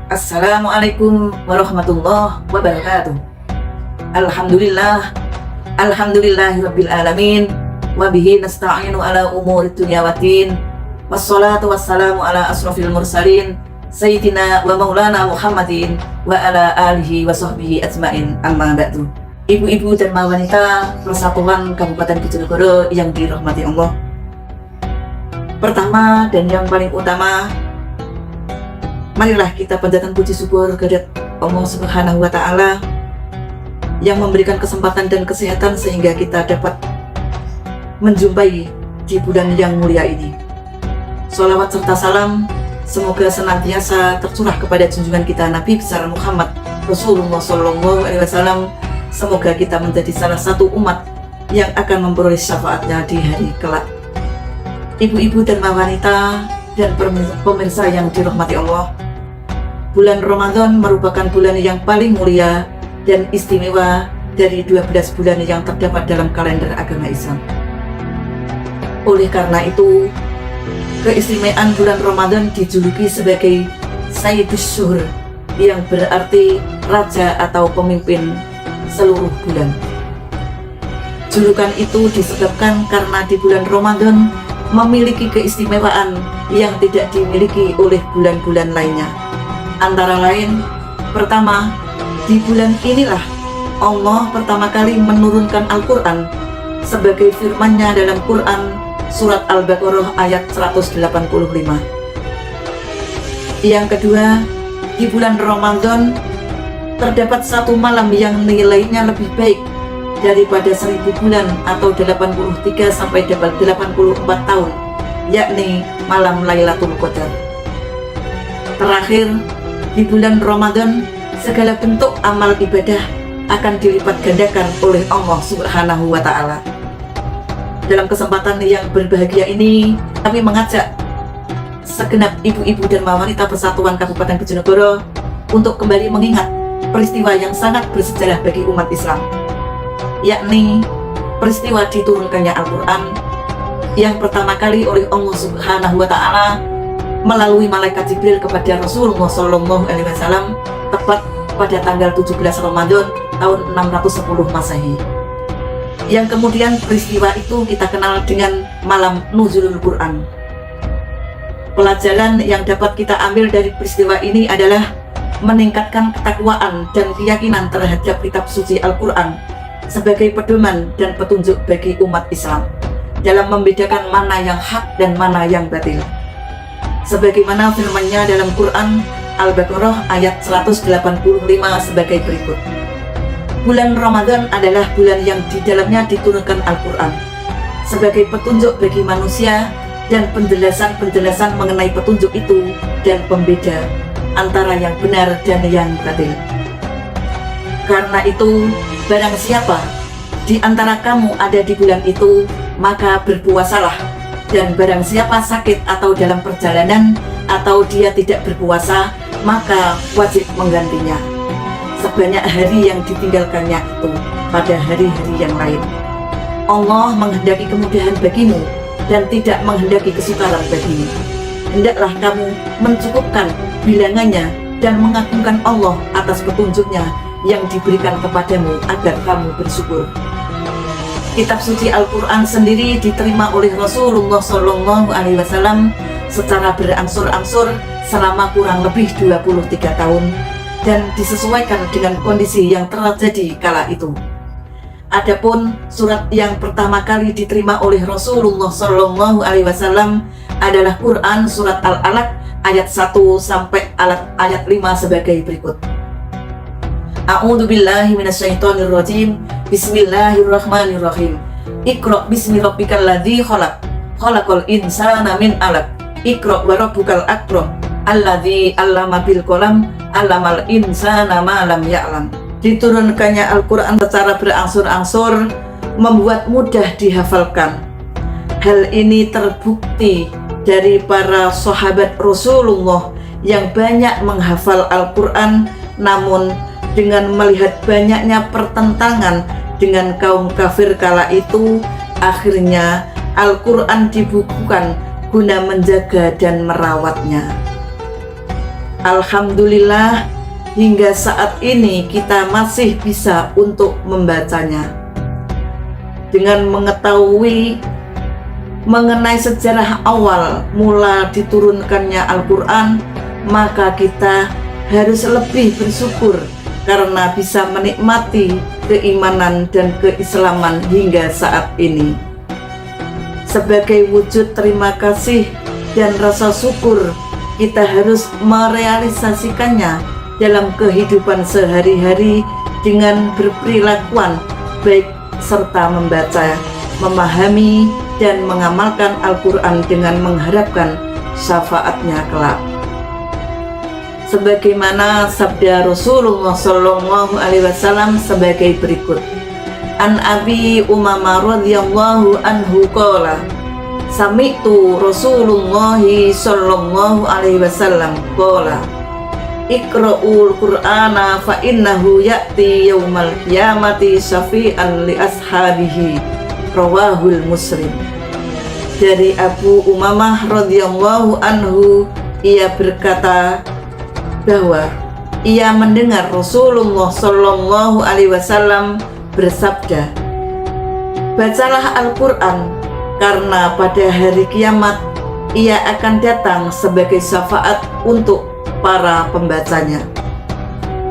Assalamualaikum warahmatullahi wabarakatuh. Alhamdulillah, alhamdulillahirabbil alamin, wa bihi nasta'inu ala umuri dunya waddin. Wassalatu wassalamu ala asrofil mursalin, sayyidina wa maulana Muhammadin wa ala alihi wa sahbihi ajmain, amma ba'du. Ibu-ibu dan wanita Persatuan Kabupaten Bojonegoro yang dirahmati Allah. Pertama dan yang paling utama, marilah kita panjatkan puji syukur kehadirat Allah Subhanahu wa Ta'ala yang memberikan kesempatan dan kesehatan sehingga kita dapat menjumpai di bulan yang mulia ini. Sholawat serta salam semoga senantiasa tercurah kepada junjungan kita Nabi besar Muhammad Rasulullah Sallallahu Alaihi Wasallam. Semoga kita menjadi salah satu umat yang akan memperoleh syafaatnya di hari kelak. Ibu-ibu dan wanita dan pemirsa yang dirahmati Allah, bulan Ramadan merupakan bulan yang paling mulia dan istimewa dari 12 bulan yang terdapat dalam kalender agama Islam. Oleh karena itu, keistimewaan bulan Ramadan dijuluki sebagai Sayyidus Syuhur, yang berarti raja atau pemimpin seluruh bulan. Julukan itu disebabkan karena di bulan Ramadan memiliki keistimewaan yang tidak dimiliki oleh bulan-bulan lainnya. Antara lain, pertama, di bulan inilah Allah pertama kali menurunkan Al-Quran sebagai firman-Nya dalam Quran surat Al-Baqarah ayat 185. Yang kedua, di bulan Ramadan terdapat satu malam yang nilainya lebih baik daripada 1000 bulan atau 83 sampai 84 tahun, yakni malam Lailatul Qadar. Terakhir, di bulan Ramadan, segala bentuk amal ibadah akan dilipat gandakan oleh Allah Subhanahu wa Ta'ala. Dalam kesempatan yang berbahagia ini, kami mengajak segenap ibu-ibu dan wanita Persatuan Kabupaten Bojonegoro untuk kembali mengingat peristiwa yang sangat bersejarah bagi umat Islam, yakni peristiwa diturunkannya Al-Quran yang pertama kali oleh Allah Subhanahu wa Ta'ala melalui malaikat Jibril kepada Rasulullah Sallallahu Alaihi Wasallam tepat pada tanggal 17 Ramadan tahun 610 Masehi. Yang kemudian peristiwa itu kita kenal dengan malam Nuzulul Quran. Pelajaran yang dapat kita ambil dari peristiwa ini adalah meningkatkan ketakwaan dan keyakinan terhadap kitab suci Al-Quran sebagai pedoman dan petunjuk bagi umat Islam dalam membedakan mana yang hak dan mana yang batil. Sebagaimana firman-Nya dalam Quran Al-Baqarah ayat 185 sebagai berikut. Bulan Ramadan adalah bulan yang di dalamnya diturunkan Al-Quran sebagai petunjuk bagi manusia dan penjelasan-penjelasan mengenai petunjuk itu dan pembeda antara yang benar dan yang batil. Karena itu, barang siapa di antara kamu ada di bulan itu, maka berpuasalah. Dan barang siapa sakit atau dalam perjalanan atau dia tidak berpuasa, maka wajib menggantinya sebanyak hari yang ditinggalkannya itu pada hari-hari yang lain. Allah menghendaki kemudahan bagimu dan tidak menghendaki kesukaran bagimu. Hendaklah kamu mencukupkan bilangannya dan mengagungkan Allah atas petunjuknya yang diberikan kepadamu agar kamu bersyukur. Kitab suci Al-Quran sendiri diterima oleh Rasulullah Sallallahu Alaihi Wasallam secara berangsur-angsur selama kurang lebih 23 tahun dan disesuaikan dengan kondisi yang terjadi kala itu. Adapun surat yang pertama kali diterima oleh Rasulullah Sallallahu Alaihi Wasallam adalah Quran surat Al-Alaq ayat 1 sampai ayat 5 sebagai berikut. A'udzu billahi minasyaitonir rajim. Bismillahirrahmanirrahim. Iqra bismi rabbikal ladzi khalaq. Khalaqal insana min 'alaq. Iqra wa rabbukal akram. Alladzi 'allama bil qalam. 'allamal insana ma lam ya'lam. Diturunkannya Al-Quran secara berangsur-angsur membuat mudah dihafalkan. Hal ini terbukti dari para sahabat Rasulullah yang banyak menghafal Al-Quran, namun dengan melihat banyaknya pertentangan dengan kaum kafir kala itu, akhirnya Al-Quran dibukukan guna menjaga dan merawatnya. Alhamdulillah, hingga saat ini kita masih bisa untuk membacanya. Dengan mengetahui mengenai sejarah awal mula diturunkannya Al-Quran, maka kita harus lebih bersyukur karena bisa menikmati keimanan dan keislaman hingga saat ini. Sebagai wujud terima kasih dan rasa syukur, kita harus merealisasikannya dalam kehidupan sehari-hari dengan berperilakuan baik serta membaca, memahami, dan mengamalkan Al-Quran dengan mengharapkan syafaatnya kelak. Sebagaimana sabda Rasulullah Shallallahu Alaihi Wasallam sebagai berikut. An Abi Umamah radhiyallahu anhu qala, sami'tu Rasulullah Shallallahu Alaihi Wasallam qala, Iqra'ul Qur'ana fa innahu ya'ti yaumal qiyamati syafi'an li ashabihi, rawahul Muslim. Dari Abu Umamah radhiyallahu anhu, ia berkata bahwa ia mendengar Rasulullah Shallallahu Alaihi Wasallam bersabda, bacalah Al-Quran karena pada hari kiamat ia akan datang sebagai syafaat untuk para pembacanya.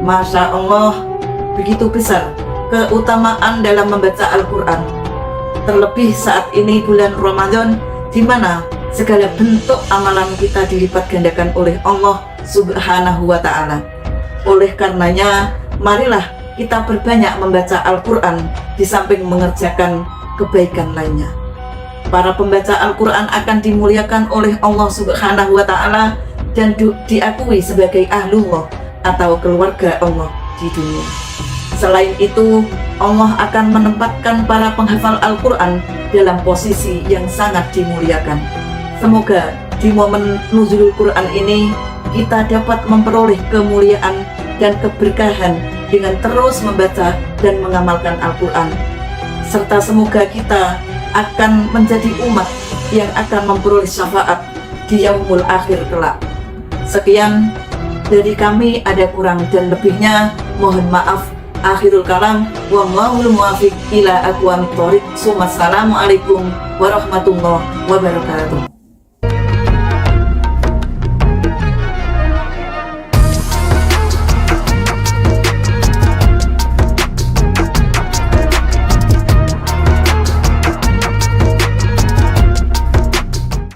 Masya Allah, begitu besar keutamaan dalam membaca Al-Quran. Terlebih saat ini bulan Ramadan, di mana segala bentuk amalan kita dilipat gandakan oleh Allah Subhanahu wa Ta'ala. Oleh karenanya, marilah kita perbanyak membaca Al-Quran di samping mengerjakan kebaikan lainnya. Para pembaca Al-Quran akan dimuliakan oleh Allah Subhanahu wa Ta'ala dan diakui sebagai ahlullah atau keluarga Allah di dunia. Selain itu, Allah akan menempatkan para penghafal Al-Quran dalam posisi yang sangat dimuliakan. Semoga di momen nuzulul Quran ini kita dapat memperoleh kemuliaan dan keberkahan dengan terus membaca dan mengamalkan Al-Quran, serta semoga kita akan menjadi umat yang akan memperoleh syafaat di yaumul akhir kelak. Sekian dari kami, ada kurang dan lebihnya mohon maaf. Akhirul kalam, wallahul muwaffiq ila aqwamit thoriq. Assalamualaikum warahmatullahi wabarakatuh.